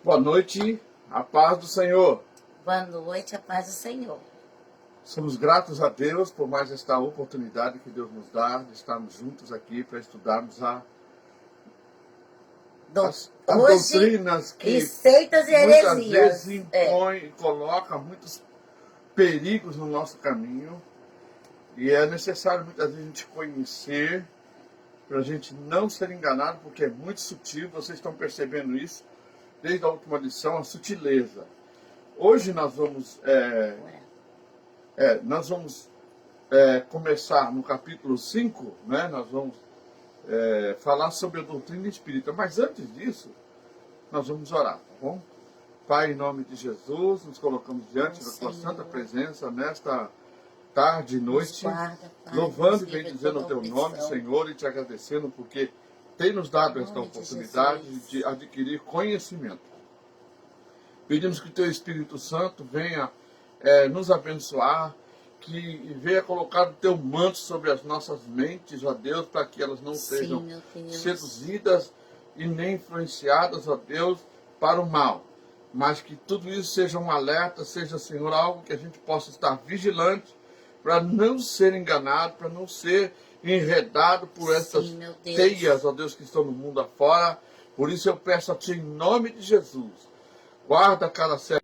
Boa noite, a paz do Senhor. Boa noite, a paz do Senhor. Somos gratos a Deus por mais esta oportunidade que Deus nos dá de estarmos juntos aqui para estudarmos as doutrinas que e seitas e muitas heresias. vezes impõem e colocam muitos perigos no nosso caminho. E é necessário muitas vezes a gente conhecer para a gente não ser enganado, porque é muito sutil. Vocês estão percebendo isso desde a última lição, a sutileza. Hoje nós vamos começar no capítulo 5, né? Nós vamos falar sobre a doutrina espírita. Mas antes disso, nós vamos orar, tá bom? Pai, em nome de Jesus, nos colocamos diante da tua santa presença nesta tarde e noite, louvando e bendizendo o teu nome, Senhor, e te agradecendo porque tem nos dado esta oportunidade de adquirir conhecimento. Pedimos que o teu Espírito Santo venha nos abençoar, que venha colocar o teu manto sobre as nossas mentes, ó Deus, para que elas não sejam seduzidas e nem influenciadas, ó Deus, para o mal. Mas que tudo isso seja um alerta, seja, Senhor, algo que a gente possa estar vigilante para não ser enganado, para não ser enredado por essas teias, ó Deus, que estão no mundo afora. Por isso eu peço a Ti, em nome de Jesus, guarda cada servo,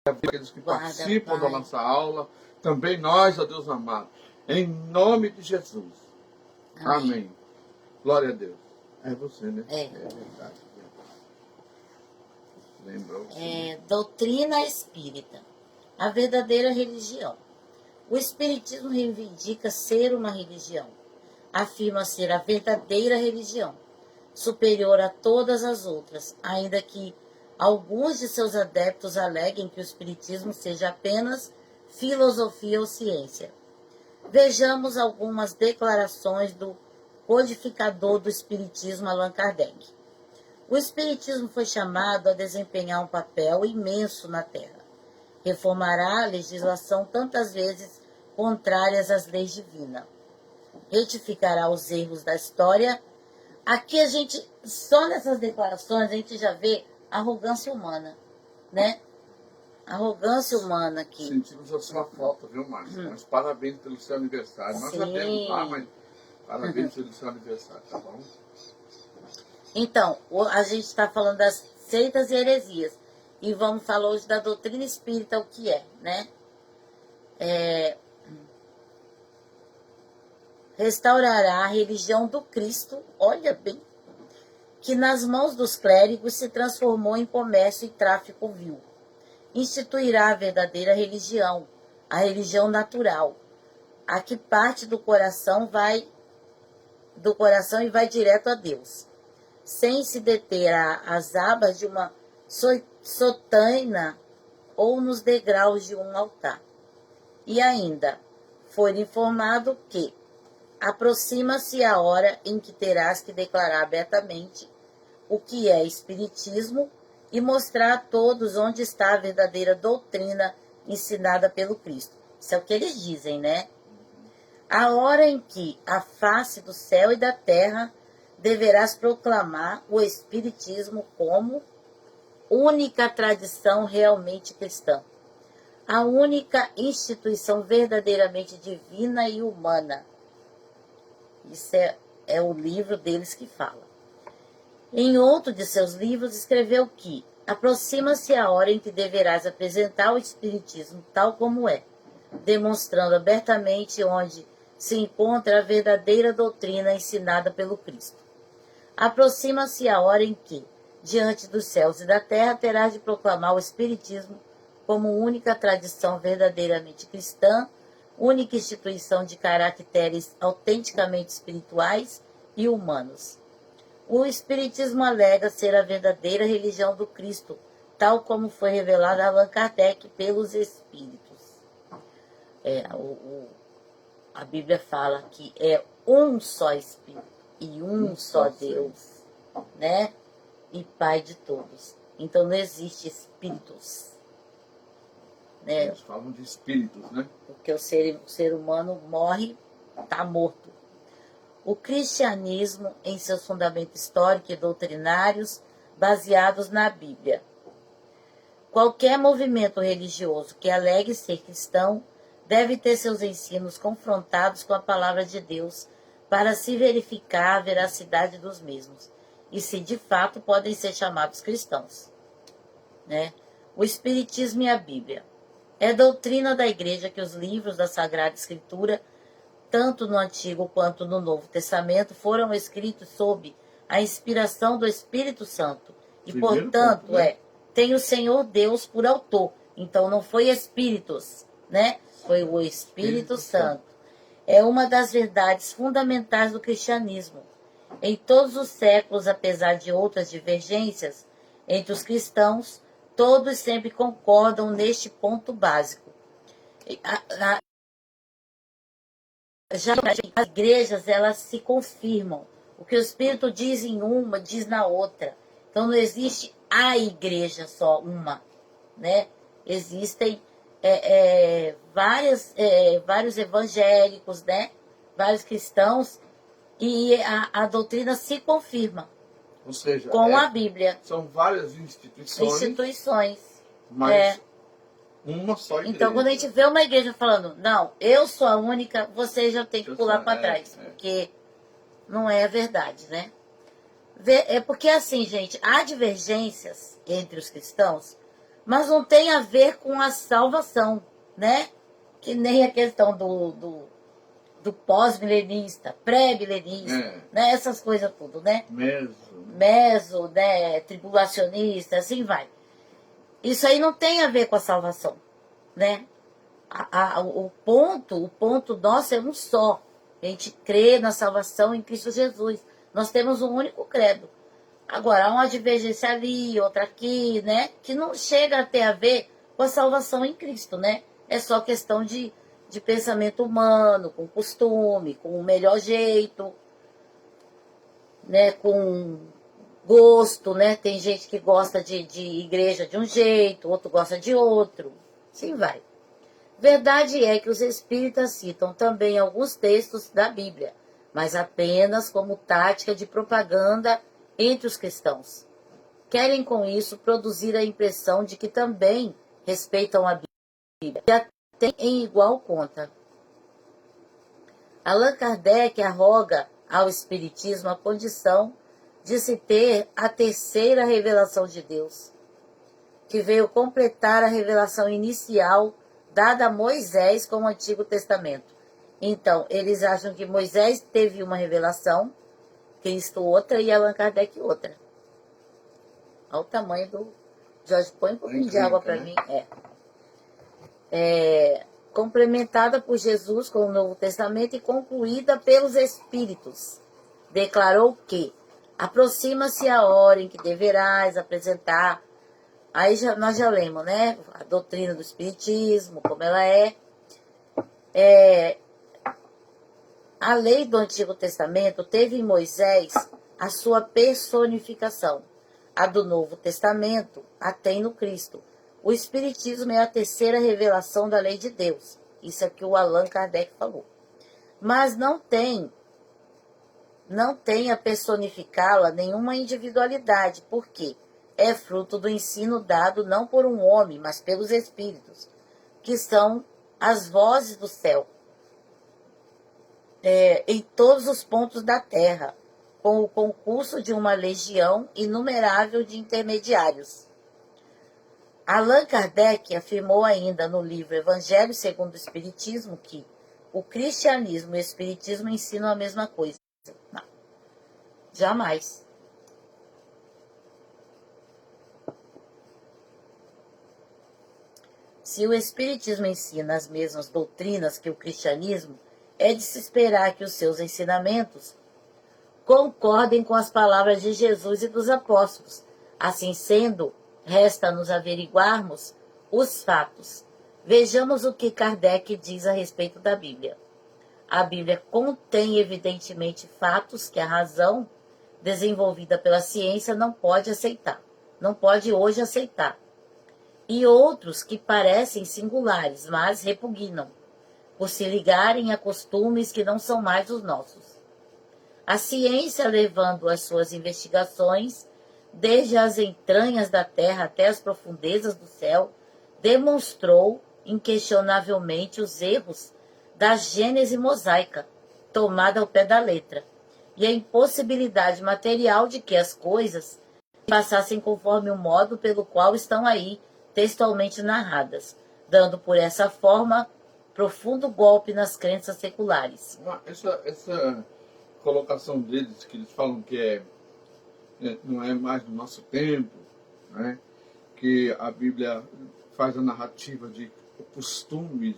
aqueles que participam da nossa aula, também nós, ó Deus amado, em nome de Jesus. Amém. Glória a Deus. É você, né? É verdade. Lembrou? Doutrina espírita. A verdadeira religião. O espiritismo reivindica ser uma religião. Afirma ser a verdadeira religião, superior a todas as outras, ainda que alguns de seus adeptos aleguem que o espiritismo seja apenas filosofia ou ciência. Vejamos algumas declarações do codificador do espiritismo, Allan Kardec. O espiritismo foi chamado a desempenhar um papel imenso na Terra. Reformará a legislação tantas vezes contrárias às leis divinas. Retificará os erros da história. Aqui a gente, só nessas declarações, a gente já vê arrogância humana, né? Arrogância humana aqui. Sentimos a sua falta, viu, Márcia? Mas parabéns pelo seu aniversário. Nós sabemos lá, mas parabéns pelo seu aniversário, tá bom? Então, a gente está falando das seitas e heresias. E vamos falar hoje da doutrina espírita, o que é, né? Restaurará a religião do Cristo, olha bem, que nas mãos dos clérigos se transformou em comércio e tráfico vil. Instituirá a verdadeira religião, a religião natural, a que parte do coração e vai direto a Deus, sem se deter às abas de uma sotaina ou nos degraus de um altar. E ainda foi informado que aproxima-se a hora em que terás que declarar abertamente o que é espiritismo e mostrar a todos onde está a verdadeira doutrina ensinada pelo Cristo. Isso é o que eles dizem, né? A hora em que a face do céu e da terra deverás proclamar o espiritismo como única tradição realmente cristã, a única instituição verdadeiramente divina e humana. Isso é o livro deles que fala. Em outro de seus livros escreveu que aproxima-se a hora em que deverás apresentar o espiritismo tal como é, demonstrando abertamente onde se encontra a verdadeira doutrina ensinada pelo Cristo. Aproxima-se a hora em que, diante dos céus e da terra, terás de proclamar o espiritismo como única tradição verdadeiramente cristã, única instituição de caracteres autenticamente espirituais e humanos. O espiritismo alega ser a verdadeira religião do Cristo, tal como foi revelada a Allan Kardec pelos espíritos. A Bíblia fala que é um só Espírito e um só Deus, né? E Pai de todos. Então não existe espíritos, né? Eles falam de espíritos, né? Porque o ser humano morre, está morto. O cristianismo, em seus fundamentos históricos e doutrinários, baseados na Bíblia. Qualquer movimento religioso que alegue ser cristão deve ter seus ensinos confrontados com a palavra de Deus para se verificar a veracidade dos mesmos e se de fato podem ser chamados cristãos, né? O Espiritismo e a Bíblia. É doutrina da Igreja que os livros da Sagrada Escritura, tanto no Antigo quanto no Novo Testamento, foram escritos sob a inspiração do Espírito Santo e, Primeiro portanto, ponto, né? tem o Senhor Deus por autor. Então, não foi espíritos, né? Foi o Espírito Santo. É uma das verdades fundamentais do cristianismo. Em todos os séculos, apesar de outras divergências entre os cristãos, todos sempre concordam neste ponto básico. Já as igrejas, elas se confirmam. O que o Espírito diz em uma, diz na outra. Então, não existe a igreja só, uma, né? Existem vários evangélicos, né? Vários cristãos, e a doutrina se confirma. Ou seja, com a Bíblia. São várias instituições, mas uma só igreja. Então, quando a gente vê uma igreja falando, não, eu sou a única, você já tem que pular para trás, porque não é a verdade, né? É porque assim, gente, há divergências entre os cristãos, mas não tem a ver com a salvação, né? Que nem a questão do pós-milenista, pré-milenista, né? Essas coisas tudo, né? Meso, né? Tribulacionista, assim vai. Isso aí não tem a ver com a salvação, né? O ponto nosso é um só. A gente crê na salvação em Cristo Jesus. Nós temos um único credo. Agora, há uma divergência ali, outra aqui, né? Que não chega a ter a ver com a salvação em Cristo, né? É só questão de pensamento humano, com costume, com o melhor jeito, né? Com gosto, né? Tem gente que gosta de igreja de um jeito, outro gosta de outro. Assim vai. Verdade é que os espíritas citam também alguns textos da Bíblia, mas apenas como tática de propaganda entre os cristãos. Querem com isso produzir a impressão de que também respeitam a Bíblia e a têm em igual conta. Allan Kardec arroga ao espiritismo a condição de se ter a terceira revelação de Deus, que veio completar a revelação inicial dada a Moisés com o Antigo Testamento. Então, eles acham que Moisés teve uma revelação, Cristo outra e Allan Kardec outra. Olha o tamanho do... Jorge, põe um pouquinho de água para mim. Complementada por Jesus com o Novo Testamento e concluída pelos Espíritos. Declarou que aproxima-se a hora em que deverás apresentar. Aí nós já lemos, né? A doutrina do Espiritismo, como ela é. A lei do Antigo Testamento teve em Moisés a sua personificação. A do Novo Testamento a tem no Cristo. O Espiritismo é a terceira revelação da lei de Deus. Isso é que o Allan Kardec falou. Mas não tem a personificá-la nenhuma individualidade. Por quê? É fruto do ensino dado não por um homem, mas pelos Espíritos, que são as vozes do céu, em todos os pontos da terra, com o concurso de uma legião inumerável de intermediários. Allan Kardec afirmou ainda no livro Evangelho segundo o Espiritismo que o cristianismo e o espiritismo ensinam a mesma coisa. Não, jamais. Se o espiritismo ensina as mesmas doutrinas que o cristianismo, é de se esperar que os seus ensinamentos concordem com as palavras de Jesus e dos apóstolos. Assim sendo, resta-nos averiguarmos os fatos. Vejamos o que Kardec diz a respeito da Bíblia. A Bíblia contém, evidentemente, fatos que a razão, desenvolvida pela ciência, não pode aceitar. Não pode hoje aceitar. E outros que parecem singulares, mas repugnam, por se ligarem a costumes que não são mais os nossos. A ciência, levando as suas investigações, desde as entranhas da terra até as profundezas do céu, demonstrou inquestionavelmente os erros da gênese mosaica, tomada ao pé da letra, e a impossibilidade material de que as coisas passassem conforme o modo pelo qual estão aí textualmente narradas, dando por essa forma profundo golpe nas crenças seculares. Essa colocação deles, que eles falam que não é mais do nosso tempo, né? Que a Bíblia faz a narrativa de costumes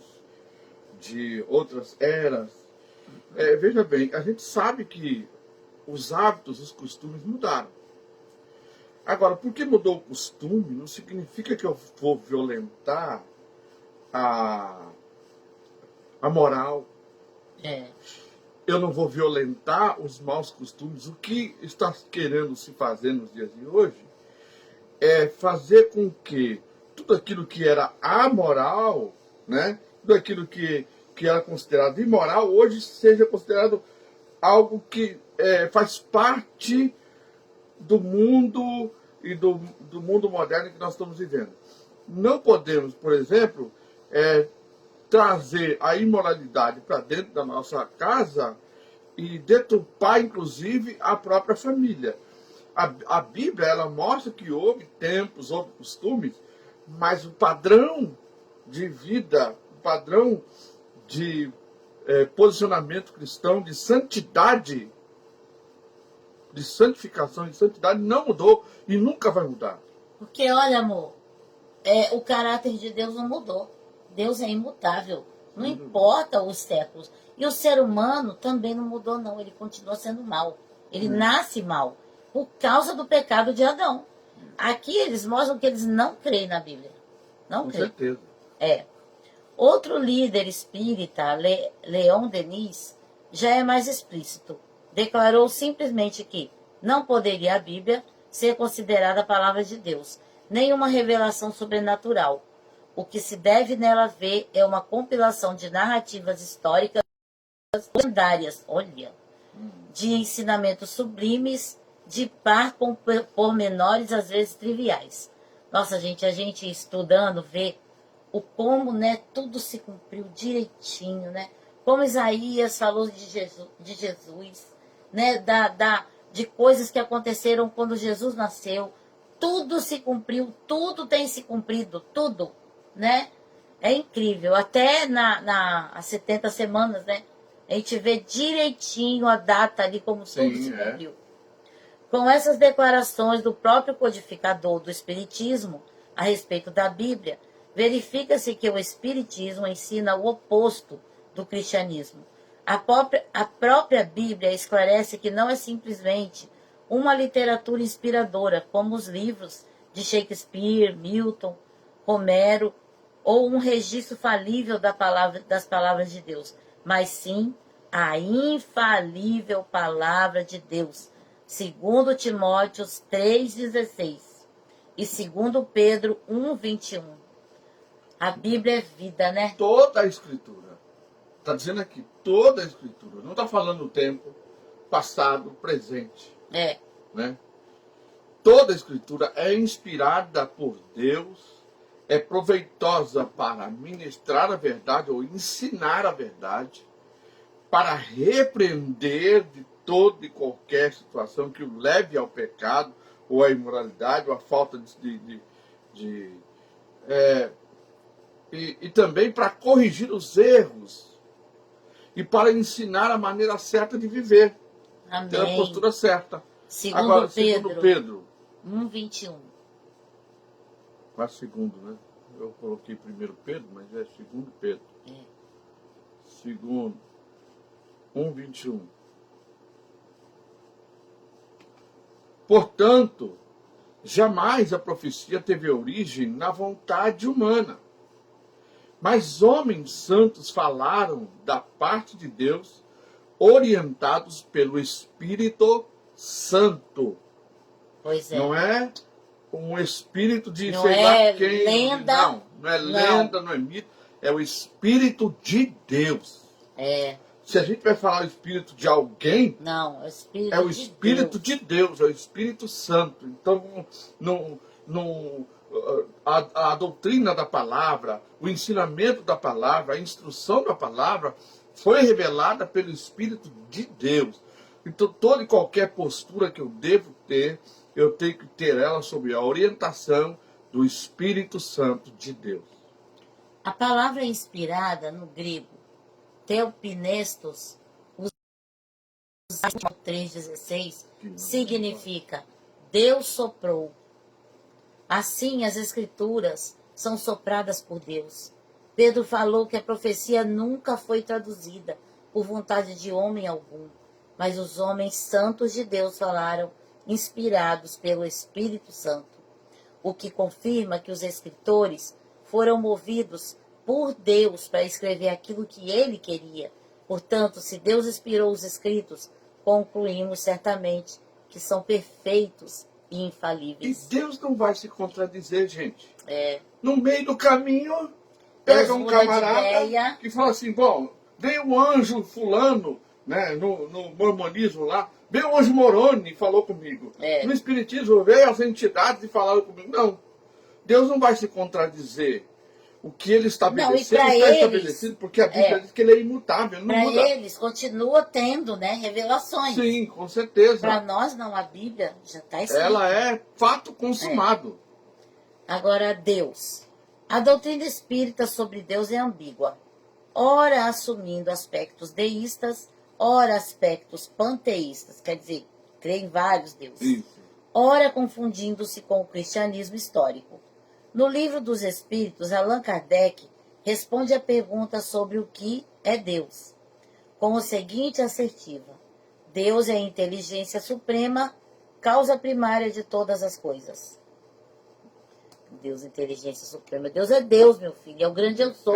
de outras eras. Veja bem, a gente sabe que os hábitos, os costumes mudaram. Agora, porque mudou o costume, não significa que eu vou violentar a moral. Eu não vou violentar os maus costumes. O que está querendo se fazer nos dias de hoje é fazer com que tudo aquilo que era amoral, né, tudo aquilo que era considerado imoral, hoje seja considerado algo que faz parte do mundo e do mundo moderno que nós estamos vivendo. Não podemos, por exemplo, trazer a imoralidade para dentro da nossa casa e deturpar, inclusive, a própria família. A Bíblia, ela mostra que houve tempos, houve costumes, mas o padrão de vida, o padrão de posicionamento cristão, de santidade, de santificação, de santidade, não mudou e nunca vai mudar. Porque, olha, amor, o caráter de Deus não mudou. Deus é imutável. Não importa os séculos. E o ser humano também não mudou, não. Ele continua sendo mal. Ele nasce mal por causa do pecado de Adão. Aqui eles mostram que eles não creem na Bíblia. Não creem. Com certeza. Outro líder espírita, Leon Denis, já é mais explícito. Declarou simplesmente que não poderia a Bíblia ser considerada a palavra de Deus, nem uma revelação sobrenatural. O que se deve nela ver é uma compilação de narrativas históricas lendárias, de ensinamentos sublimes, de par com pormenores às vezes triviais. Nossa, gente, a gente estudando vê o como, né, tudo se cumpriu direitinho, né? Como Isaías falou de Jesus, né, de coisas que aconteceram quando Jesus nasceu. Tudo se cumpriu, tudo tem se cumprido, tudo, né? É incrível. Até as 70 semanas, né? A gente vê direitinho a data ali, como tudo se cumpriu. Com essas declarações do próprio codificador do Espiritismo a respeito da Bíblia, verifica-se que o Espiritismo ensina o oposto do cristianismo. A própria Bíblia esclarece que não é simplesmente uma literatura inspiradora, como os livros de Shakespeare, Milton, Homero, ou um registro falível das palavras de Deus, mas sim a infalível palavra de Deus, segundo Timóteo 3,16 e segundo Pedro 1,21. A Bíblia é vida, né? Toda a Escritura. Está dizendo aqui, toda a Escritura. Não está falando o tempo, passado, presente. Né? Toda a Escritura é inspirada por Deus, é proveitosa para ministrar a verdade ou ensinar a verdade, para repreender de toda e qualquer situação que o leve ao pecado, ou à imoralidade, ou à falta e também para corrigir os erros e para ensinar a maneira certa de viver. Amém. Ter a postura certa. Segundo Agora, Pedro, segundo Pedro 1,21. Mas segundo, né? Eu coloquei primeiro Pedro, mas é segundo Pedro. Segundo 1,21. Portanto, jamais a profecia teve origem na vontade humana. Mas homens santos falaram da parte de Deus, orientados pelo Espírito Santo. Pois é. Não é um espírito de Não sei é lá quem. lenda. Não é lenda, não é mito. É o Espírito de Deus. Se a gente vai falar o Espírito de alguém, Não, é o Espírito é o de Espírito Deus. de Deus, é o Espírito Santo. Então, a doutrina da palavra, o ensinamento da palavra, a instrução da palavra foi revelada pelo Espírito de Deus. Então, toda e qualquer postura que eu devo ter, eu tenho que ter ela sob a orientação do Espírito Santo de Deus. A palavra inspirada no grego, theopnestos, usada em 3,16, significa Deus soprou. Assim, as Escrituras são sopradas por Deus. Pedro falou que a profecia nunca foi traduzida por vontade de homem algum, mas os homens santos de Deus falaram, inspirados pelo Espírito Santo, o que confirma que os escritores foram movidos por Deus para escrever aquilo que ele queria. Portanto, se Deus inspirou os escritos, concluímos certamente que são perfeitos e E infalíveis. Deus não vai se contradizer, gente. É, No meio do caminho, pega Deus um muda de camarada ideia. que fala assim, bom, veio o anjo fulano, né, no mormonismo lá, veio o anjo Moroni e falou comigo. É. No espiritismo veio as entidades e falaram comigo. Não, Deus não vai se contradizer. O que ele estabeleceu pra está eles, estabelecido, porque a Bíblia diz que ele é imutável, ele não para muda. eles, continua tendo, né, revelações. Sim, com certeza. Para nós, não, a Bíblia já está escrita. Ela é fato consumado. Agora, Deus. A doutrina espírita sobre Deus é ambígua, ora assumindo aspectos deístas, ora aspectos panteístas, quer dizer, crê em vários deuses, Isso. ora confundindo-se com o cristianismo histórico. No Livro dos Espíritos, Allan Kardec responde a pergunta sobre o que é Deus, com o seguinte assertiva: Deus é a inteligência suprema, causa primária de todas as coisas. Deus é inteligência suprema. Deus é Deus, meu filho. É o grande eu sou.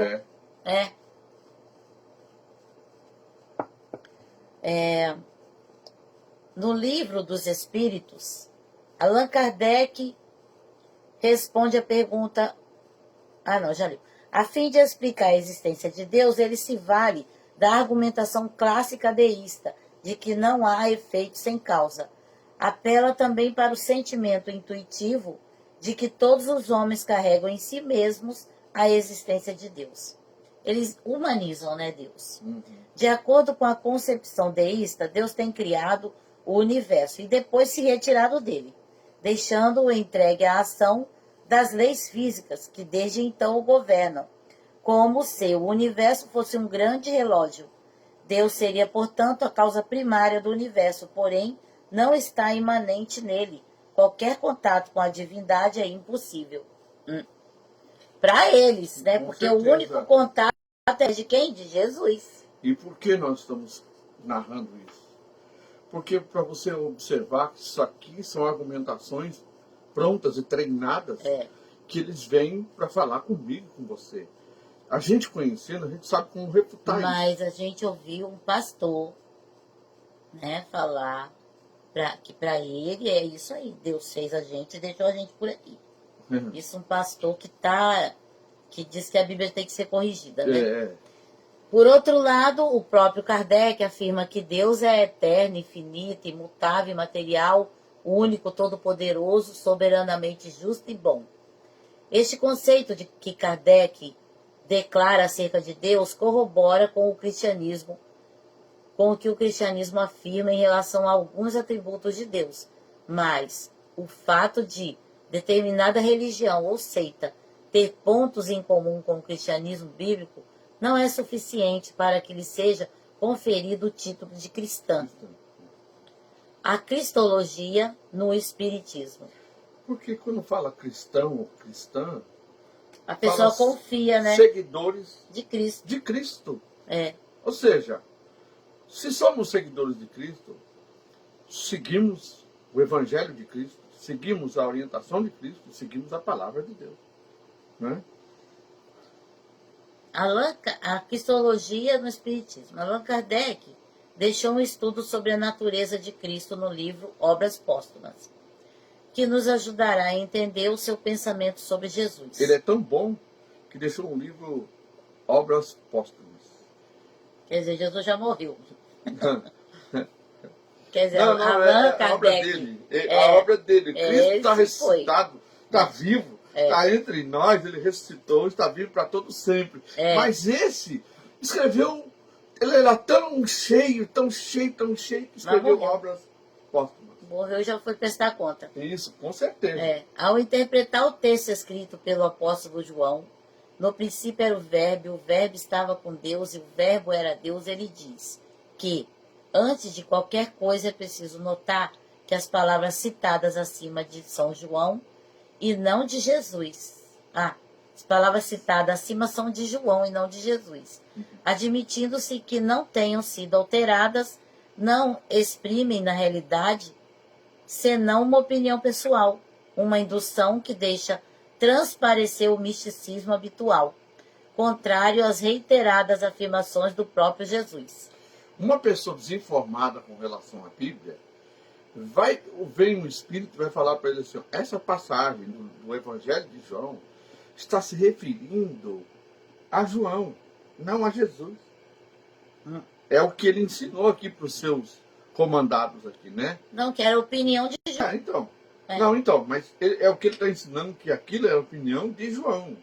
No Livro dos Espíritos, Allan Kardec responde a pergunta... já li. A fim de explicar a existência de Deus, ele se vale da argumentação clássica deísta, de que não há efeito sem causa. Apela também para o sentimento intuitivo de que todos os homens carregam em si mesmos a existência de Deus. Eles humanizam, né, Deus? De acordo com a concepção deísta, Deus tem criado o universo e depois se retirado dele, deixando-o entregue à ação das leis físicas que desde então o governam, como se o universo fosse um grande relógio. Deus seria, portanto, a causa primária do universo, porém não está imanente nele. Qualquer contato com a divindade é impossível. Para eles, né? Com Porque certeza. o único contato é de quem? De Jesus. E por que nós estamos narrando isso? Porque para você observar que isso aqui são argumentações prontas e treinadas que eles vêm para falar comigo, com você. A gente conhecendo, a gente sabe como refutar isso. Mas a gente ouviu um pastor, né, falar que para ele é isso aí. Deus fez a gente e deixou a gente por aqui. Isso um pastor que diz que a Bíblia tem que ser corrigida, né? Por outro lado, o próprio Kardec afirma que Deus é eterno, infinito, imutável, imaterial, único, todo-poderoso, soberanamente justo e bom. Este conceito de que Kardec declara acerca de Deus corrobora com o cristianismo, com o que o cristianismo afirma em relação a alguns atributos de Deus. Mas o fato de determinada religião ou seita ter pontos em comum com o cristianismo bíblico não é suficiente para que lhe seja conferido o título de cristã. A cristologia no espiritismo. Porque quando fala cristão ou cristã, a pessoa confia, né? Seguidores de Cristo. De Cristo. É. Ou seja, se somos seguidores de Cristo, seguimos o Evangelho de Cristo, seguimos a orientação de Cristo, seguimos a palavra de Deus. Né? A cristologia no espiritismo. Allan Kardec deixou um estudo sobre a natureza de Cristo no livro Obras Póstumas, que nos ajudará a entender o seu pensamento sobre Jesus. Ele é tão bom que deixou um livro Obras Póstumas. Quer dizer, Jesus já morreu. Quer dizer, Não, não, Allan a obra Kardec. dele. A obra dele. Cristo está esse foi. ressuscitado, está vivo, está entre nós, ele ressuscitou, está vivo para todo sempre. Mas esse escreveu, ele era tão cheio, tão cheio, tão cheio, que escreveu obras póstumas. Morreu e já foi prestar conta. Isso, com certeza. Ao interpretar o texto escrito pelo apóstolo João, no princípio era o Verbo estava com Deus e o Verbo era Deus, ele diz que, antes de qualquer coisa, é preciso notar que as palavras citadas acima de São João e não de Jesus. As palavras citadas acima são de João e não de Jesus. Admitindo-se que não tenham sido alteradas, não exprimem na realidade senão uma opinião pessoal, uma indução que deixa transparecer o misticismo habitual, contrário às reiteradas afirmações do próprio Jesus. Uma pessoa desinformada com relação à Bíblia, vem um espírito e vai falar para ele assim, essa passagem do Evangelho de João está se referindo a João, não a Jesus. É o que ele ensinou aqui para os seus comandados aqui, né? Não, que era a opinião de João. Então. Não, então, mas é o que ele está ensinando, que aquilo é a opinião de João.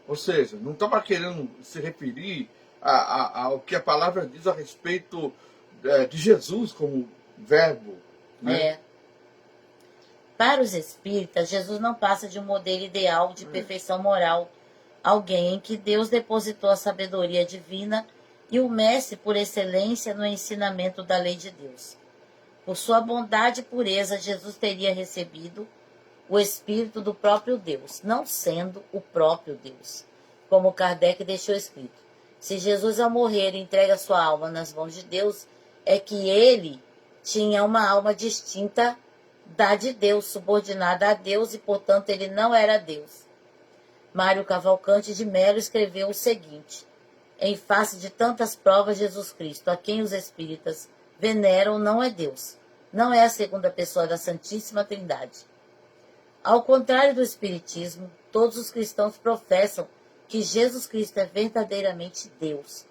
Ou seja, não estava querendo se referir ao que a palavra diz a respeito de Jesus como verbo. Né? Para os espíritas, Jesus não passa de um modelo ideal de perfeição moral, alguém em que Deus depositou a sabedoria divina e o mestre por excelência no ensinamento da lei de Deus. Por sua bondade e pureza, Jesus teria recebido o Espírito do próprio Deus, não sendo o próprio Deus, como Kardec deixou escrito. Se Jesus, ao morrer, entrega sua alma nas mãos de Deus, é que ele tinha uma alma distinta da de Deus, subordinada a Deus, e, portanto, ele não era Deus. Mário Cavalcante de Melo escreveu o seguinte: em face de tantas provas, Jesus Cristo, a quem os espíritas veneram, não é Deus, não é a segunda pessoa da Santíssima Trindade. Ao contrário do Espiritismo, todos os cristãos professam que Jesus Cristo é verdadeiramente Deus.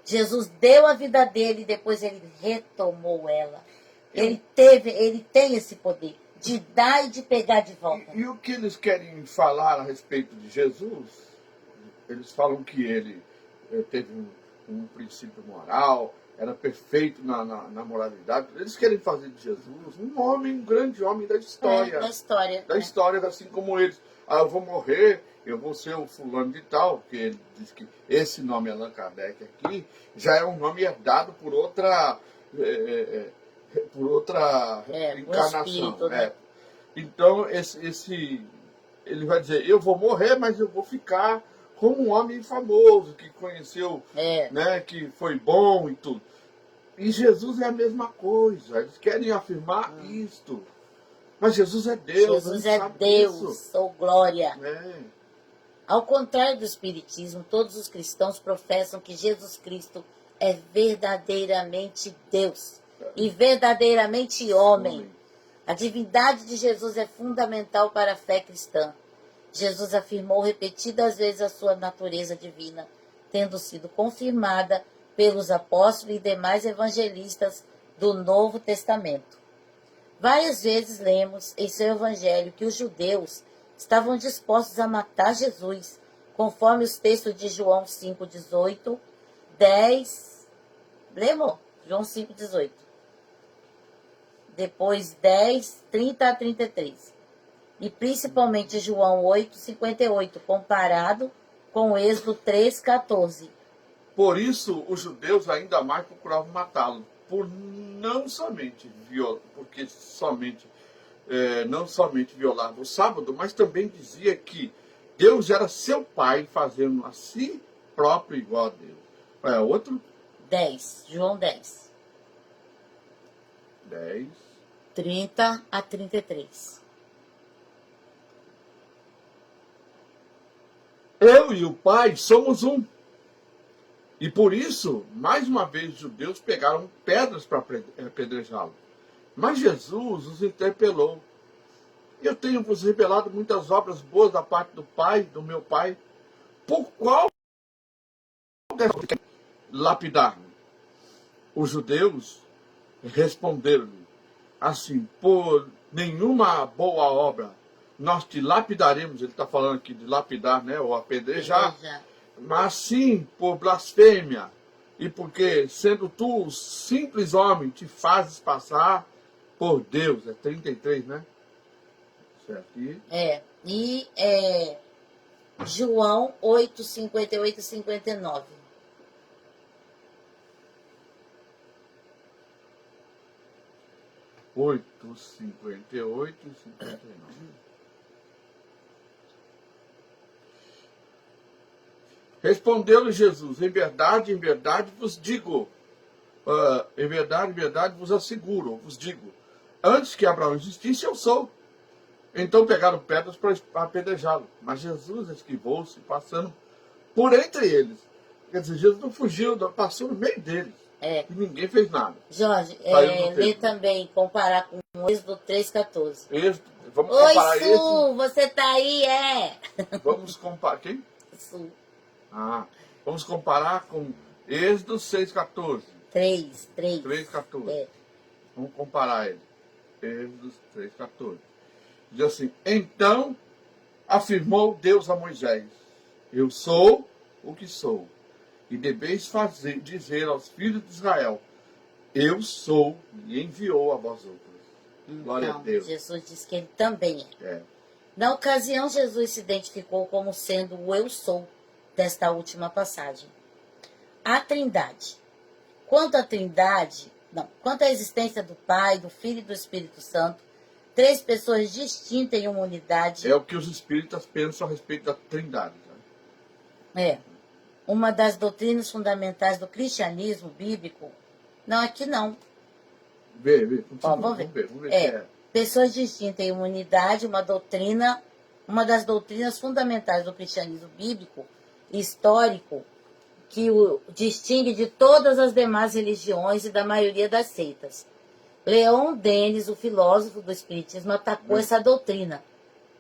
Jesus deu a vida dele e depois ele retomou ela. Ele tem esse poder de dar e de pegar de volta. E o que eles querem falar a respeito de Jesus? Eles falam que ele teve um princípio moral, era perfeito na moralidade. Eles querem fazer de Jesus um grande homem da história. Da história, assim como eles. Eu vou morrer, eu vou ser o fulano de tal, porque ele diz que esse nome Allan Kardec aqui já é um nome herdado por outra encarnação. Espírito, né? Então, ele vai dizer, eu vou morrer, mas eu vou ficar como um homem famoso, que conheceu, né, que foi bom e tudo. E Jesus é a mesma coisa. Eles querem afirmar isto. Mas Jesus é Deus. Jesus é Deus, ou glória. É. Ao contrário do Espiritismo, todos os cristãos professam que Jesus Cristo é verdadeiramente Deus e verdadeiramente homem. A divindade de Jesus é fundamental para a fé cristã. Jesus afirmou repetidas vezes a sua natureza divina, tendo sido confirmada pelos apóstolos e demais evangelistas do Novo Testamento. Várias vezes lemos em seu evangelho que os judeus estavam dispostos a matar Jesus, conforme os textos de João 5,18, 10... Lemos? João 5,18. Depois 10, 30 a 33. E principalmente João 8,58, comparado com Êxodo 3,14. Por isso, os judeus ainda mais procuravam matá-lo, por não somente não somente violava o sábado, mas também dizia que Deus era seu pai, fazendo a si próprio igual a Deus. Outro? 10, João 10. 10. 30 a 33. Eu e o Pai somos um. E por isso, mais uma vez, os judeus pegaram pedras para apedrejá-lo. Mas Jesus os interpelou. Eu tenho vos revelado muitas obras boas da parte do Pai, do meu Pai. Por qual lapidar-me? Os judeus responderam-lhe assim: por nenhuma boa obra nós te lapidaremos. Ele está falando aqui de lapidar, né, ou apedrejar, mas sim por blasfêmia, e porque, sendo tu simples homem, te fazes passar por Deus. É 33, né? Isso aqui. E João 8, 58 e 59. Oito, 58 e 59. Respondeu-lhe Jesus: em verdade vos digo, em verdade vos asseguro, vos digo, antes que Abraão existisse, eu sou. Então pegaram pedras para apedrejá-lo. Mas Jesus esquivou-se, passando por entre eles. Quer dizer, Jesus não fugiu, passou no meio deles. E ninguém fez nada. Jorge, lê também, comparar com Êxodo 3,14. Vamos comparar. Oi, Su, você tá aí, Vamos comparar. Quem? Su. Vamos comparar com Êxodo 6,14. 3,14. Vamos comparar ele. Êxodo 3,14. Diz assim: então afirmou Deus a Moisés: eu sou o que sou. E deveis dizer aos filhos de Israel: eu sou, e enviou a vós outros. Glória a Deus. Jesus disse que ele também é. Na ocasião, Jesus se identificou como sendo o eu sou desta última passagem. A Trindade. Quanto à existência do Pai, do Filho e do Espírito Santo, três pessoas distintas em uma unidade. É o que os espíritas pensam a respeito da Trindade. Né? Uma das doutrinas fundamentais do cristianismo bíblico. Não, aqui não. Vamos ver. Pessoas distintas em uma unidade, uma das doutrinas fundamentais do cristianismo bíblico histórico, que o distingue de todas as demais religiões e da maioria das seitas. Leon Denis, o filósofo do Espiritismo, atacou essa doutrina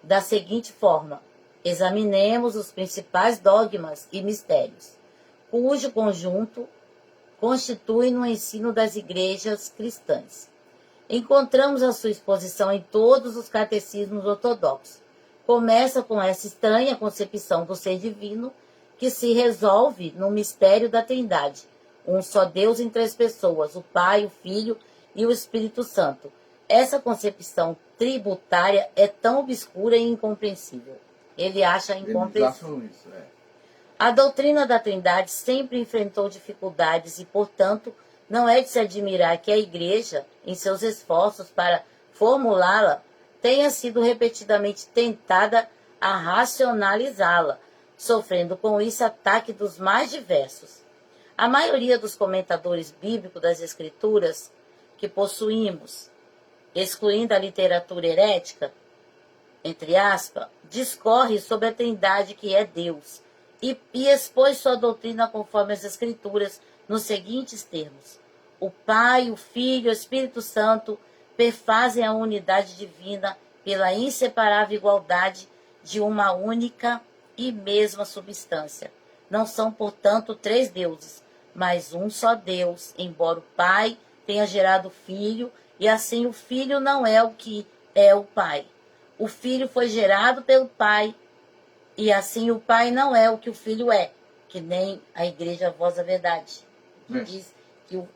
da seguinte forma: examinemos os principais dogmas e mistérios, cujo conjunto constitui no ensino das igrejas cristãs. Encontramos a sua exposição em todos os catecismos ortodoxos. Começa com essa estranha concepção do ser divino, que se resolve no mistério da Trindade, um só Deus em três pessoas, o Pai, o Filho e o Espírito Santo. Essa concepção tributária é tão obscura e incompreensível. Ele acha incompreensível. A doutrina da Trindade sempre enfrentou dificuldades e, portanto, não é de se admirar que a Igreja, em seus esforços para formulá-la, tenha sido repetidamente tentada a racionalizá-la, sofrendo com isso ataque dos mais diversos. A maioria dos comentadores bíblicos das Escrituras que possuímos, excluindo a literatura herética, entre aspas, discorre sobre a Trindade que é Deus e expôs sua doutrina conforme as Escrituras nos seguintes termos: o Pai, o Filho e o Espírito Santo perfazem a unidade divina pela inseparável igualdade de uma única e mesma substância. Não são, portanto, três deuses, mas um só Deus, embora o Pai tenha gerado o Filho, e assim o Filho não é o que é o Pai. O Filho foi gerado pelo Pai, e assim o Pai não é o que o Filho é, que nem a Igreja Voz da Verdade, que diz que o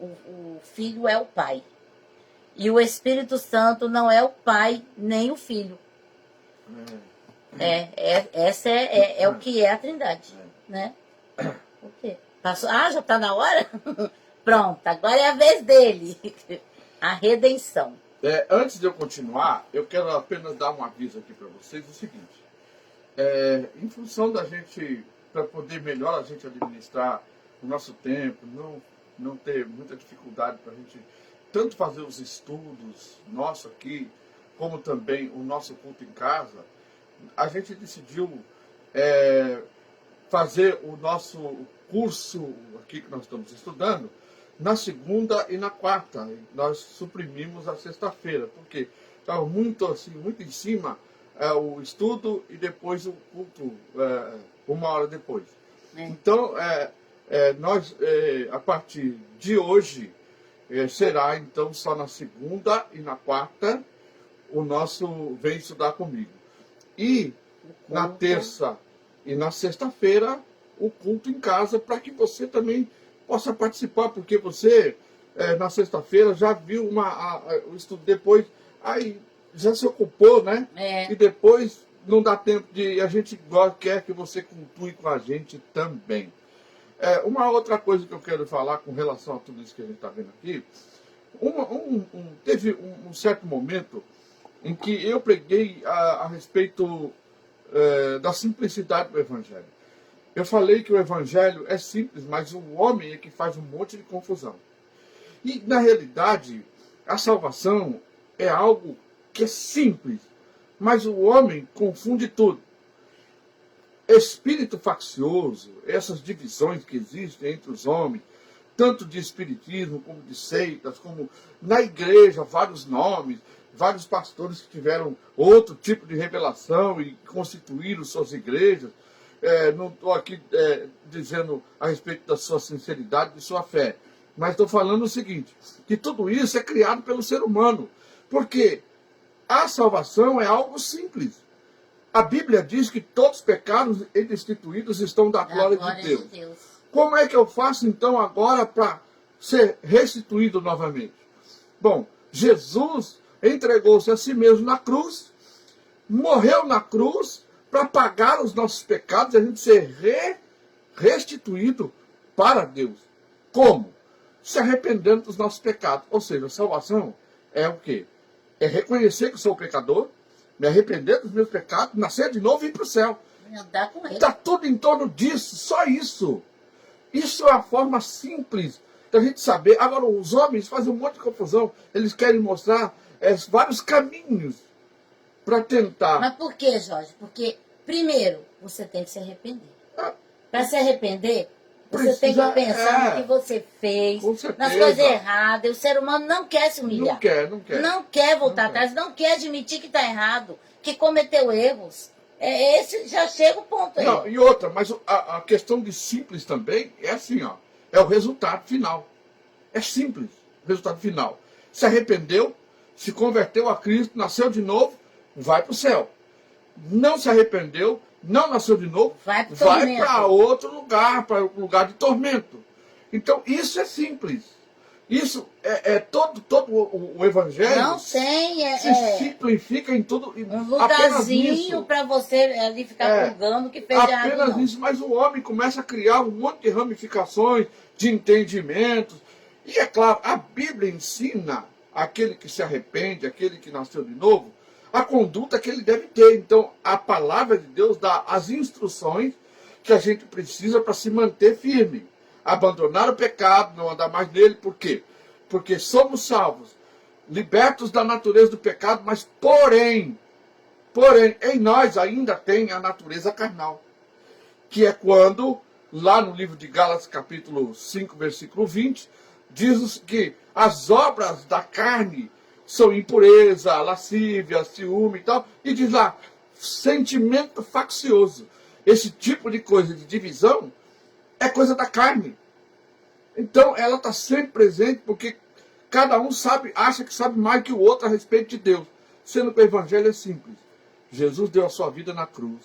Filho é o Pai. E o Espírito Santo não é o Pai nem o Filho. Essa é o que é a Trindade, né? O quê? Passou? Já está na hora? Pronto, agora é a vez dele. A redenção. Antes de eu continuar, eu quero apenas dar um aviso aqui para vocês, o seguinte. Em função da gente, para poder melhor a gente administrar o nosso tempo, não ter muita dificuldade para a gente tanto fazer os estudos nossos aqui, como também o nosso culto em casa, a gente decidiu fazer o nosso curso aqui que nós estamos estudando na segunda e na quarta. Nós suprimimos a sexta-feira, porque estava muito em cima o estudo e depois o culto 1 hora depois. Então, A partir de hoje, será então só na segunda e na quarta o nosso Vem Estudar Comigo. E na terça e na sexta-feira o culto em casa, para que você também possa participar, porque você na sexta-feira já viu o estudo depois, aí já se ocupou, né? E depois não dá tempo de... A gente quer que você cultue com a gente também. Uma outra coisa que eu quero falar com relação a tudo isso que a gente está vendo aqui, teve um certo momento em que eu preguei a respeito da simplicidade do Evangelho. Eu falei que o Evangelho é simples, mas o homem é que faz um monte de confusão. E, na realidade, a salvação é algo que é simples, mas o homem confunde tudo. Espírito faccioso, essas divisões que existem entre os homens, tanto de espiritismo como de seitas, como na igreja, vários nomes, vários pastores que tiveram outro tipo de revelação e constituíram suas igrejas. Não estou aqui dizendo a respeito da sua sinceridade, de sua fé, mas estou falando o seguinte, que tudo isso é criado pelo ser humano, porque a salvação é algo simples. A Bíblia diz que todos os pecados instituídos estão da glória de Deus. Como é que eu faço então agora para ser restituído novamente? Bom, Jesus entregou-se a si mesmo na cruz, morreu na cruz para pagar os nossos pecados e a gente ser restituído para Deus. Como? Se arrependendo dos nossos pecados. Ou seja, a salvação é o quê? É reconhecer que sou pecador, me arrepender dos meus pecados, nascer de novo e ir para o céu. Andar com ele. Está tudo em torno disso, só isso. Isso é a forma simples da gente saber. Agora, os homens fazem um monte de confusão. Eles querem mostrar vários caminhos para tentar. Mas por que, Jorge? Porque, primeiro, você tem que se arrepender. Para se arrepender, você tem que pensar no que você fez, nas coisas erradas. O ser humano não quer se humilhar. Não quer. Não quer voltar atrás, não quer admitir que está errado, que cometeu erros. Esse já chega o ponto aí. Não, e outra, mas a questão de simples também é assim, ó. É o resultado final. É simples, o resultado final. Se arrependeu, se converteu a Cristo, nasceu de novo, vai para o céu. Não se arrependeu, não nasceu de novo, vai para outro lugar, para o lugar de tormento. Então, isso é simples. Isso todo o Evangelho não tem, se simplifica em tudo. Um lugarzinho para você ali ficar pulgando que fez errado. Apenas isso, mas o homem começa a criar um monte de ramificações, de entendimentos. E é claro, a Bíblia ensina aquele que se arrepende, aquele que nasceu de novo, a conduta que ele deve ter. Então, a palavra de Deus dá as instruções que a gente precisa para se manter firme. Abandonar o pecado, não andar mais nele. Por quê? Porque somos salvos, libertos da natureza do pecado, mas porém, em nós ainda tem a natureza carnal. Que é quando, lá no livro de Gálatas, capítulo 5, versículo 20, diz que as obras da carne são impureza, lascívia, ciúme e tal. E diz lá, sentimento faccioso. Esse tipo de coisa de divisão é coisa da carne. Então ela está sempre presente porque cada um acha que sabe mais que o outro a respeito de Deus. Sendo que o Evangelho é simples. Jesus deu a sua vida na cruz.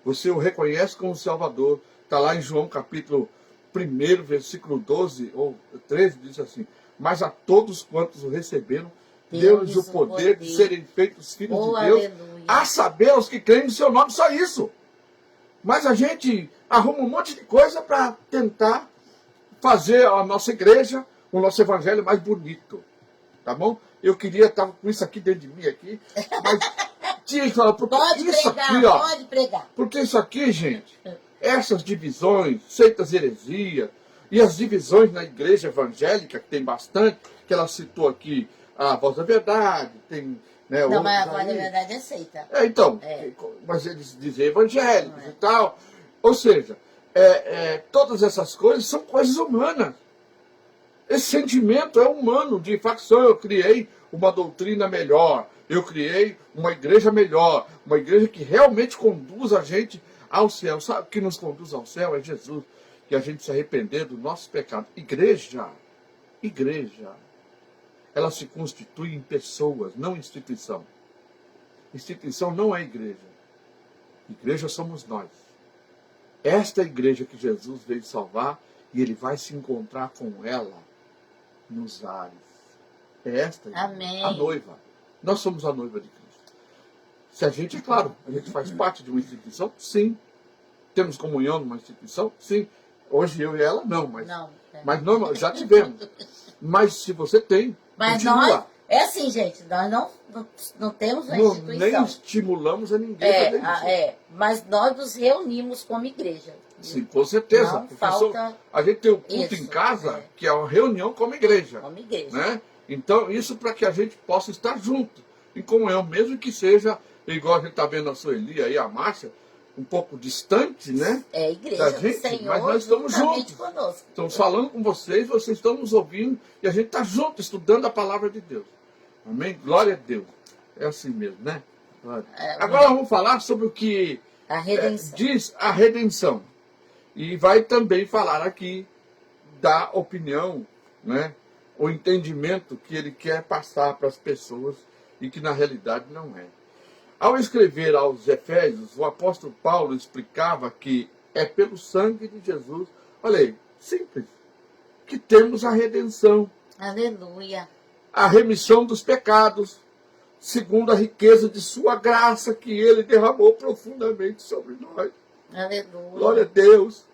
Você o reconhece como Salvador. Está lá em João capítulo 1, versículo 12 ou 13, diz assim: mas a todos quantos o receberam, deu-lhes o poder de serem feitos filhos de Deus, aleluia, a saber, aos que creem no seu nome. Só isso. Mas a gente arruma um monte de coisa para tentar fazer a nossa igreja, o nosso evangelho mais bonito. Tá bom? Eu queria estar com isso aqui dentro de mim, aqui, mas tinha que falar, porque pode isso pregar, aqui, ó. Pode pregar. Porque isso aqui, gente, essas divisões, seitas, heresias, e as divisões na igreja evangélica, que tem bastante, que ela citou aqui a Voz da Verdade, tem... Né, não, mas a Voz da Verdade é seita. Então, mas eles dizem evangélicos e tal. Ou seja, todas essas coisas são coisas humanas. Esse sentimento é humano de facção. Eu criei uma doutrina melhor, eu criei uma igreja melhor, uma igreja que realmente conduz a gente ao céu. Sabe o que nos conduz ao céu? É Jesus. que a gente se arrepender do nosso pecado. Igreja, ela se constitui em pessoas, não instituição. Instituição não é igreja. Igreja somos nós. Esta é a igreja que Jesus veio salvar e ele vai se encontrar com ela nos ares. É esta igreja, Amém. a noiva. Nós somos a noiva de Cristo. Se a gente, é claro, a gente faz parte de uma instituição, sim. Temos comunhão numa instituição, sim. Hoje eu e ela, não, mas nós já tivemos. Mas se você tem, mas continua. Nós, é assim, gente, nós não temos uma instituição. Nem estimulamos a ninguém a fazer isso. Mas nós nos reunimos como igreja. Sim, com certeza. Não falta a gente tem o culto isso, em casa, que é uma reunião como igreja. Como igreja. Né? Então, isso para que a gente possa estar junto, em comunhão, mesmo que seja, igual a gente está vendo a Sueli aí, a Márcia, um pouco distante, né? É a igreja da gente, do Senhor, mas nós estamos juntos. Conosco. Estamos falando com vocês estão nos ouvindo, e a gente está junto, estudando a palavra de Deus. Amém? Glória a Deus. É assim mesmo, né? Agora vamos falar sobre o que a redenção. Diz a redenção. E vai também falar aqui da opinião, né? O entendimento que ele quer passar para as pessoas e que na realidade não é. Ao escrever aos Efésios, o apóstolo Paulo explicava que é pelo sangue de Jesus, olha aí, simples, que temos a redenção. Aleluia. A remissão dos pecados, segundo a riqueza de sua graça que ele derramou profundamente sobre nós. Aleluia. Glória a Deus.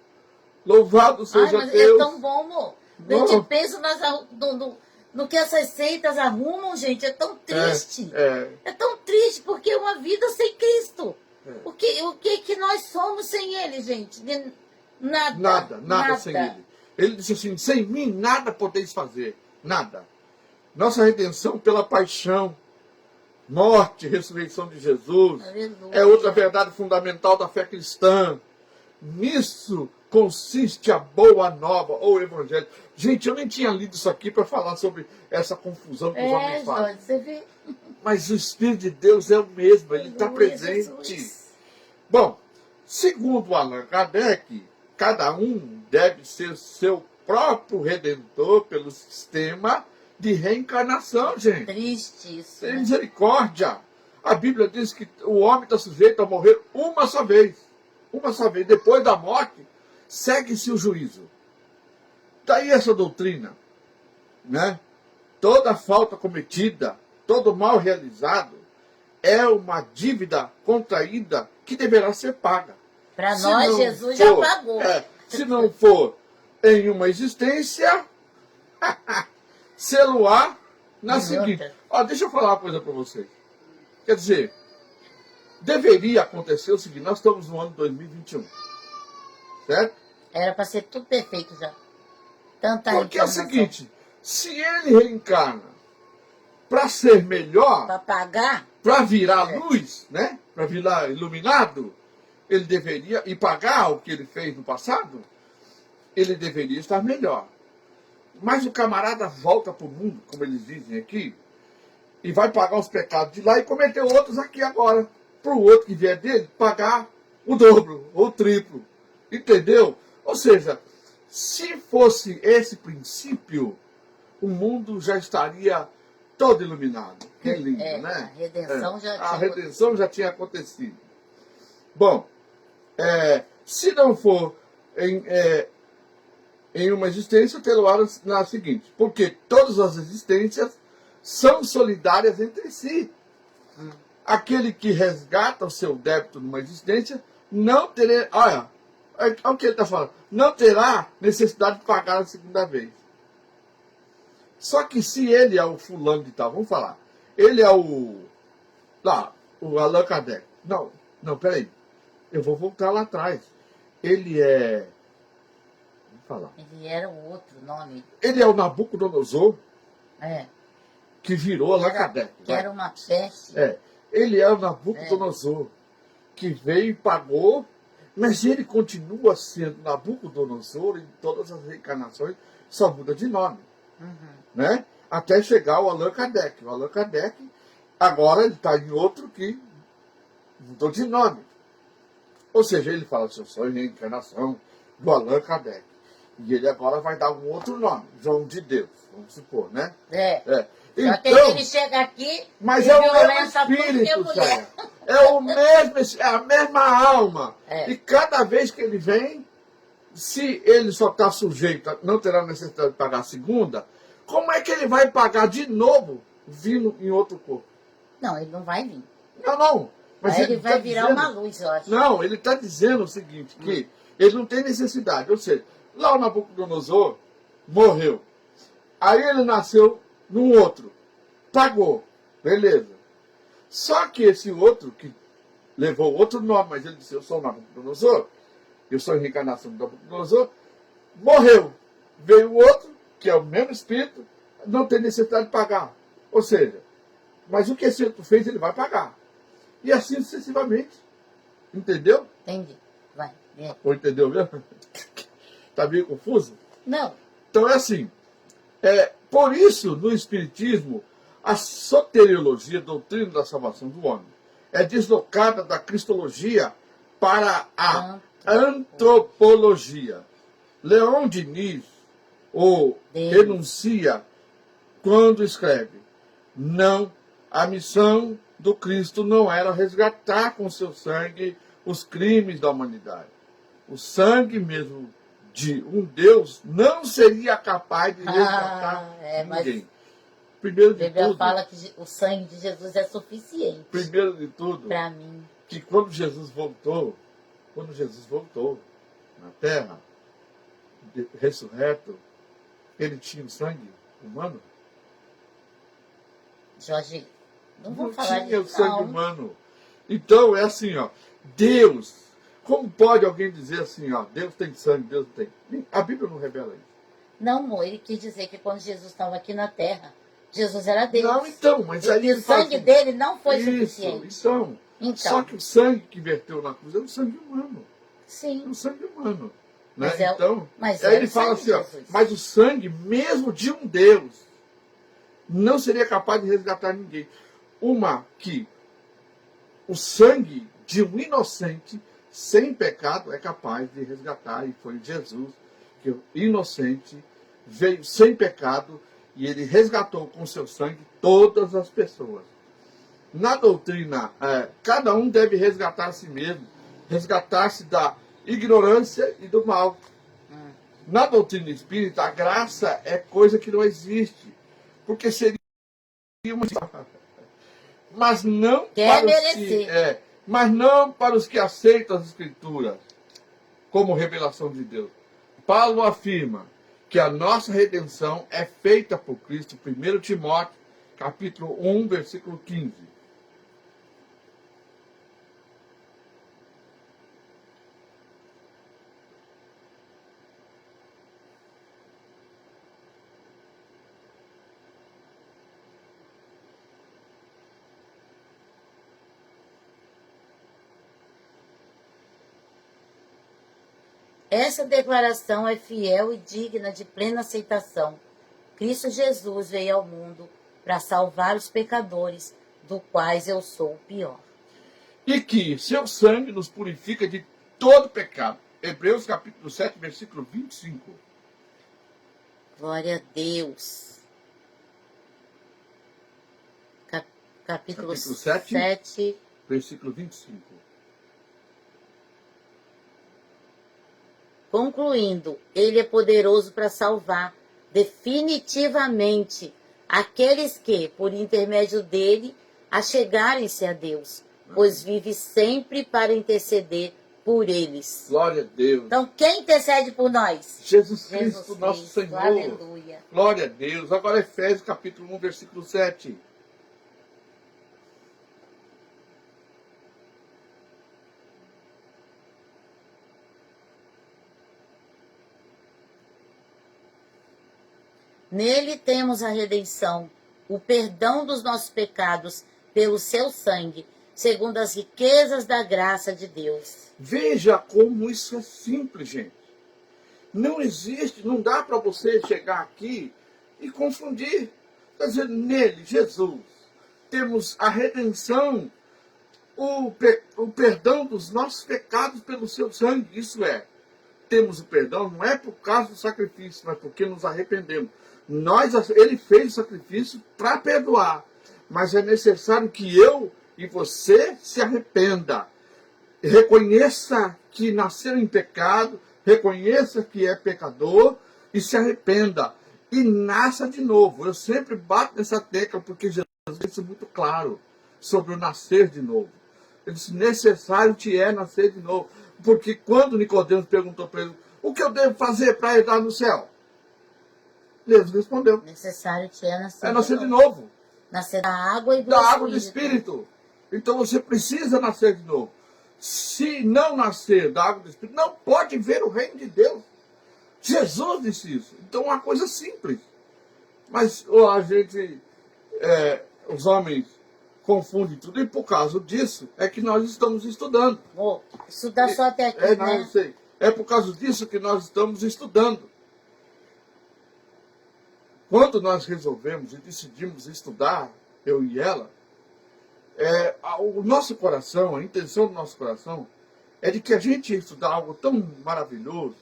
Louvado seja mas Deus. É tão bom, amor. A gente pensa no que essas seitas arrumam, gente. É tão triste. É tão triste porque é uma vida sem Cristo. O que nós somos sem Ele, gente? Nada sem Ele. Ele disse assim, sem mim nada podeis fazer. Nada. Nossa redenção pela paixão, morte, ressurreição de Jesus. Aleluia. É outra verdade fundamental da fé cristã. Nisso consiste a boa nova, ou o evangelho. Gente, eu nem tinha lido isso aqui para falar sobre essa confusão que os homens fazem. Você vê. Mas o Espírito de Deus é o mesmo, ele está presente. Jesus. Bom, segundo Allan Kardec, cada um deve ser seu próprio redentor pelo sistema de reencarnação, gente. Triste isso. Tem misericórdia. A Bíblia diz que o homem está sujeito a morrer uma só vez. Uma só vez. Depois da morte, segue-se o juízo. Daí essa doutrina, né? Toda falta cometida, todo mal realizado, é uma dívida contraída que deverá ser paga. Para nós, Jesus já pagou. Se não for em uma existência, sê-lo-á na seguinte. Ó, deixa eu falar uma coisa para vocês. Quer dizer, deveria acontecer o seguinte, nós estamos no ano 2021, certo? Era para ser tudo perfeito já. Porque é o seguinte, se ele reencarna para ser melhor, para pagar, para virar luz, né? Para virar iluminado, ele deveria, e pagar o que ele fez no passado, ele deveria estar melhor. Mas o camarada volta para o mundo, como eles dizem aqui, e vai pagar os pecados de lá e cometer outros aqui agora. Para o outro que vier dele, pagar o dobro ou o triplo. Entendeu? Ou seja, se fosse esse princípio, o mundo já estaria todo iluminado. Que lindo, né? A redenção já tinha acontecido. Bom, se não for em uma existência, tê-lo-á na seguinte. Porque todas as existências são solidárias entre si. Aquele que resgata o seu débito numa existência não terá... Olha o que ele está falando. Não terá necessidade de pagar a segunda vez. Só que se ele é o fulano de tal, vamos falar. Ele é o Allan Kardec. Não, peraí. Eu vou voltar lá atrás. Ele é... Vamos falar. Ele era o outro nome. Ele é o Nabucodonosor. É. Que virou Allan Kardec. Que era uma peste. Ele é o Nabucodonosor. Que veio e pagou... Mas ele continua sendo Nabucodonosor em todas as reencarnações, só muda de nome. Né? Até chegar ao Allan Kardec. O Allan Kardec, agora ele está em outro que mudou de nome. Ou seja, ele fala, se eu sou em reencarnação do Allan Kardec. E ele agora vai dar um outro nome, João de Deus, vamos supor, né? Só que Então, ele chega aqui mas e é o mesmo violenta tudo que é espírito, mulher. Zé. É a mesma alma. É. E cada vez que ele vem, se ele só está sujeito, não terá necessidade de pagar a segunda, como é que ele vai pagar de novo vindo em outro corpo? Não, ele não vai vir. Não. Mas Aí ele vai tá virar dizendo, uma luz, eu acho. Não, ele está dizendo o seguinte, que ele não tem necessidade. Ou seja, lá o Nabucodonosor morreu. Aí ele nasceu num outro. Pagou. Beleza. Só que esse outro, que levou outro nome, mas ele disse, eu sou o Nabucodonosor, eu sou a reencarnação do Nabucodonosor, morreu. Veio o outro, que é o mesmo espírito, não tem necessidade de pagar. Ou seja, mas o que esse outro fez, ele vai pagar. E assim sucessivamente. Entendeu? Entendi. Vai. Ou entendeu mesmo? Está meio confuso? Não. Então é assim. Por isso, no Espiritismo, a soteriologia, a doutrina da salvação do homem, é deslocada da cristologia para a antropologia. Leon Diniz enuncia quando escreve: não, a missão do Cristo não era resgatar com seu sangue os crimes da humanidade. O sangue mesmo de um Deus não seria capaz de resgatar ninguém. Primeiro de A Bíblia tudo, fala que o sangue de Jesus é suficiente. Primeiro de tudo, para mim. Que quando Jesus voltou na terra, ressurreto, ele tinha sangue humano? Jorge, não vou Não falar tinha o disso, sangue não. humano. Então é assim, ó, Deus, como pode alguém dizer assim, ó, Deus tem sangue, Deus não tem? A Bíblia não revela isso. Não, amor, ele quis dizer que quando Jesus estava aqui na terra, Jesus era Deus. Não, então, mas aí E o sangue dele não foi isso, suficiente. Então, só que o sangue que verteu na cruz é um sangue humano. Sim. É um sangue humano. Né? Mas então, mas aí ele fala assim, ó, mas o sangue mesmo de um Deus não seria capaz de resgatar ninguém. Que o sangue de um inocente sem pecado é capaz de resgatar, e foi Jesus, que o inocente veio sem pecado e ele resgatou com seu sangue todas as pessoas. Na doutrina, cada um deve resgatar a si mesmo, resgatar-se da ignorância e do mal. Na doutrina espírita, a graça é coisa que não existe, porque seria uma... Mas não para os que aceitam as Escrituras como revelação de Deus. Paulo afirma que a nossa redenção é feita por Cristo, 1 Timóteo, capítulo 1, versículo 15. Essa declaração é fiel e digna de plena aceitação. Cristo Jesus veio ao mundo para salvar os pecadores, do quais eu sou o pior. E que seu sangue nos purifica de todo pecado. Hebreus capítulo 7, versículo 25. Glória a Deus. Capítulo 7, versículo 25. Concluindo, ele é poderoso para salvar definitivamente aqueles que, por intermédio dele, achegarem-se a Deus, pois vive sempre para interceder por eles. Glória a Deus. Então, quem intercede por nós? Jesus Cristo, nosso Senhor. Aleluia. Glória a Deus. Agora Efésios capítulo 1, versículo 7. Nele temos a redenção, o perdão dos nossos pecados pelo seu sangue, segundo as riquezas da graça de Deus. Veja como isso é simples, gente. Não existe, não dá para você chegar aqui e confundir. Quer dizer, nele, Jesus, temos a redenção, o perdão dos nossos pecados pelo seu sangue. Isso é, temos o perdão não é por causa do sacrifício, mas porque nos arrependemos. Ele fez o sacrifício para perdoar, mas é necessário que eu e você se arrependa. Reconheça que nasceu em pecado, reconheça que é pecador e se arrependa. E nasça de novo. Eu sempre bato nessa tecla porque Jesus disse muito claro sobre o nascer de novo. Ele disse, necessário te é nascer de novo. Porque quando Nicodemos perguntou para ele, o que eu devo fazer para entrar no céu? Jesus respondeu, Necessário te é nascer, nascer de novo. Nascer da água e do Da Espírito. água do Espírito. Então você precisa nascer de novo. Se não nascer da água do Espírito, não pode ver o reino de Deus. Jesus disse isso. Então é uma coisa simples. Mas a gente, os homens confundem tudo. E por causa disso é que nós estamos estudando. Vou estudar só até aqui, Não, né? eu sei. É por causa disso que nós estamos estudando. Quando nós resolvemos e decidimos estudar, eu e ela, o nosso coração, a intenção do nosso coração, é de que a gente ia estudar algo tão maravilhoso,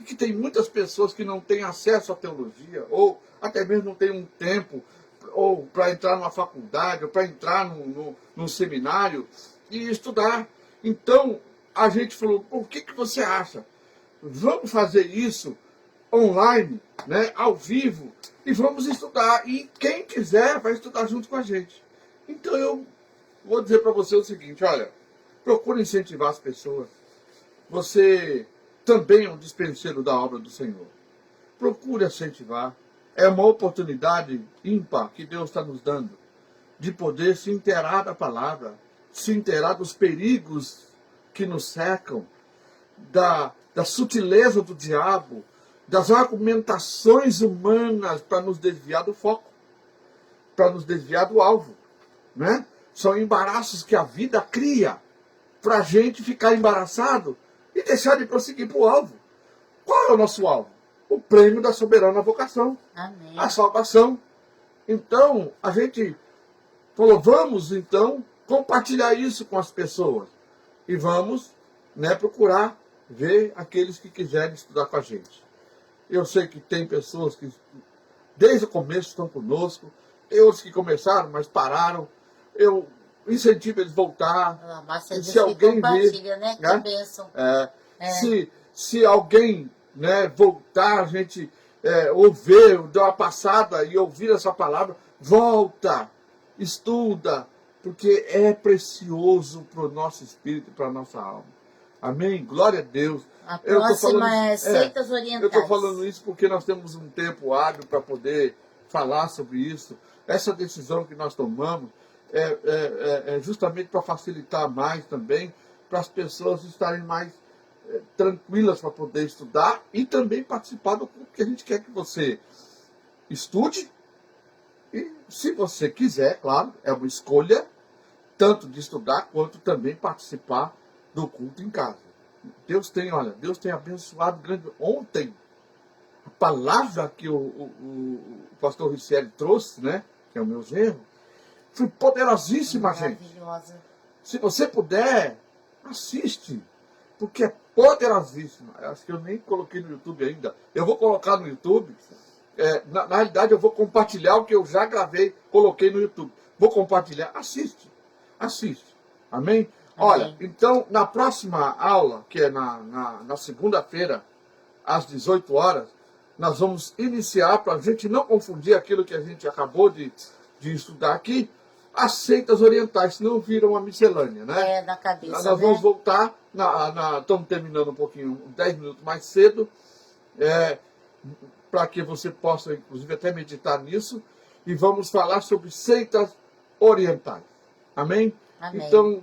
e que tem muitas pessoas que não têm acesso à teologia, ou até mesmo não têm um tempo, ou para entrar numa faculdade, ou para entrar num seminário e estudar. Então, a gente falou, o que você acha? Vamos fazer isso online, né, ao vivo, e vamos estudar. E quem quiser vai estudar junto com a gente. Então eu vou dizer para você o seguinte, olha, procure incentivar as pessoas. Você também é um dispenseiro da obra do Senhor. Procure incentivar. É uma oportunidade ímpar que Deus está nos dando de poder se inteirar da palavra, se inteirar dos perigos que nos cercam, da sutileza do diabo, das argumentações humanas para nos desviar do foco, para nos desviar do alvo, né? São embaraços que a vida cria para a gente ficar embaraçado e deixar de prosseguir para o alvo. Qual é o nosso alvo? O prêmio da soberana vocação. Amém. A salvação. Então, a gente falou, vamos então compartilhar isso com as pessoas. E vamos, né, procurar ver aqueles que quiserem estudar com a gente. Eu sei que tem pessoas que desde o começo estão conosco, tem outros que começaram, mas pararam. Eu incentivo eles a voltar. Se alguém compartilha, né? Que bênção. Se alguém, né, voltar, a gente ouvir, dar uma passada e ouvir essa palavra, volta, estuda, porque é precioso para o nosso espírito e para a nossa alma. Amém? Glória a Deus. A próxima é seitas orientais. Eu estou falando isso porque nós temos um tempo hábil para poder falar sobre isso. Essa decisão que nós tomamos é justamente para facilitar mais também, para as pessoas estarem mais tranquilas para poder estudar e também participar do culto, que a gente quer que você estude. E se você quiser, claro, é uma escolha, tanto de estudar quanto também participar do culto em casa. Deus tem abençoado grande. Ontem, a palavra que o pastor Riccieri trouxe, né, que é o meu genro, foi poderosíssima, gente. Se você puder, assiste, porque é poderosíssima. Acho que eu nem coloquei no YouTube ainda. Eu vou colocar no YouTube. Na realidade, eu vou compartilhar o que eu já gravei, coloquei no YouTube. Vou compartilhar. Assiste. Amém? Olha, então, na próxima aula, que é na segunda-feira, às 18 horas, nós vamos iniciar, para a gente não confundir aquilo que a gente acabou de estudar aqui, as seitas orientais, senão viram uma miscelânea, né? Da cabeça, nós vamos voltar, estamos terminando um pouquinho, 10 minutos mais cedo, para que você possa, inclusive, até meditar nisso, e vamos falar sobre seitas orientais. Amém? Amém. Então,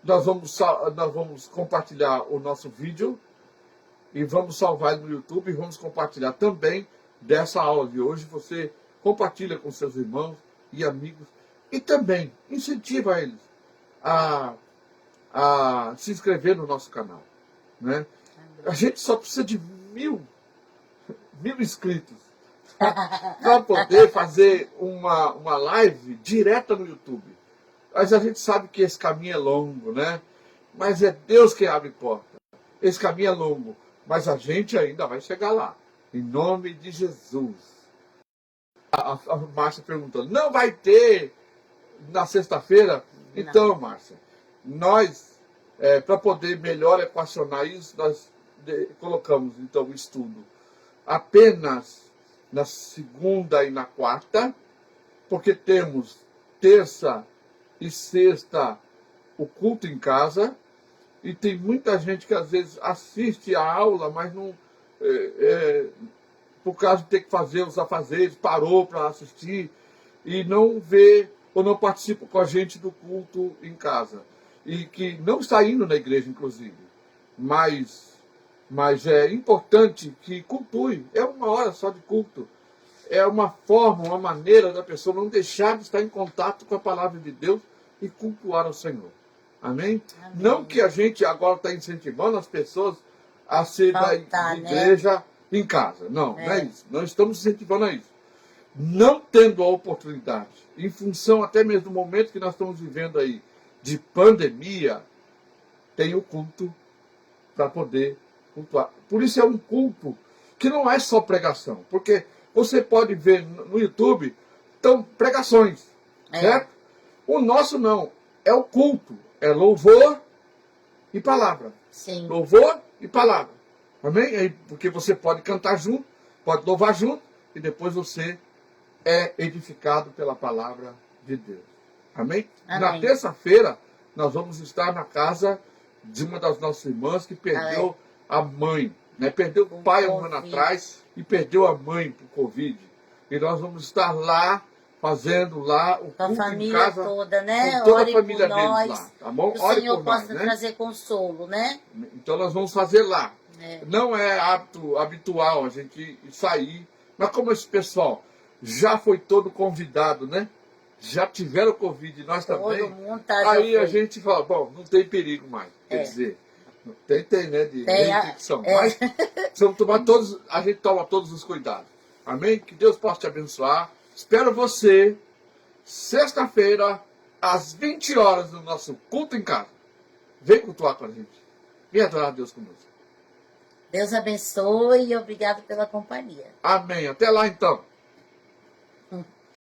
nós vamos compartilhar o nosso vídeo e vamos salvar ele no YouTube e vamos compartilhar também dessa aula de hoje. Você compartilha com seus irmãos e amigos e também incentiva eles a se inscrever no nosso canal, né? A gente só precisa de 1000 inscritos para poder fazer uma live direta no YouTube. Mas a gente sabe que esse caminho é longo, né? Mas é Deus quem abre porta. Esse caminho é longo. Mas a gente ainda vai chegar lá. Em nome de Jesus. A Márcia perguntando, não vai ter na sexta-feira? Então, Márcia, nós, para poder melhor equacionar isso, nós colocamos, então, o estudo apenas na segunda e na quarta, porque temos terça e sexta o culto em casa, e tem muita gente que às vezes assiste a aula, mas não, por causa de ter que fazer os afazeres, parou para assistir e não vê ou não participa com a gente do culto em casa. E que não está indo na igreja, inclusive. Mas é importante que cultue. É uma hora só de culto. É uma forma, uma maneira da pessoa não deixar de estar em contato com a palavra de Deus e cultuar ao Senhor. Amém? Amém. Não que a gente agora está incentivando as pessoas a ser da igreja em casa. Não, não é isso. Não estamos incentivando a isso. Não tendo a oportunidade, em função até mesmo do momento que nós estamos vivendo aí, de pandemia, tem o culto para poder cultuar. Por isso é um culto que não é só pregação, porque você pode ver no YouTube, então, pregações, certo? O nosso não, é o culto, é louvor e palavra. Sim. Louvor e palavra, amém? Porque você pode cantar junto, pode louvar junto, e depois você é edificado pela palavra de Deus. Amém? Amém. Na terça-feira, nós vamos estar na casa de uma das nossas irmãs que perdeu a mãe. Né? Perdeu o pai um ano atrás e perdeu a mãe por Covid. E nós vamos estar lá, fazendo lá o culto a família em casa, toda, né? com toda Ore a família por deles nós, lá. Tá bom? que o Ore Senhor por nós, possa né? trazer consolo, né? Então nós vamos fazer lá. Não é habitual a gente sair. Mas como esse pessoal já foi todo convidado, né? Já tiveram Covid, nós também. Todo mundo tá, aí a gente fala, bom, não tem perigo mais. Quer dizer, tem, né? De infecção. Mas precisamos tomar todos, a gente toma todos os cuidados. Amém? Que Deus possa te abençoar. Espero você sexta-feira, às 20 horas, no nosso culto em casa. Vem cultuar com a gente. Vem adorar a Deus conosco. Deus abençoe e obrigado pela companhia. Amém. Até lá então.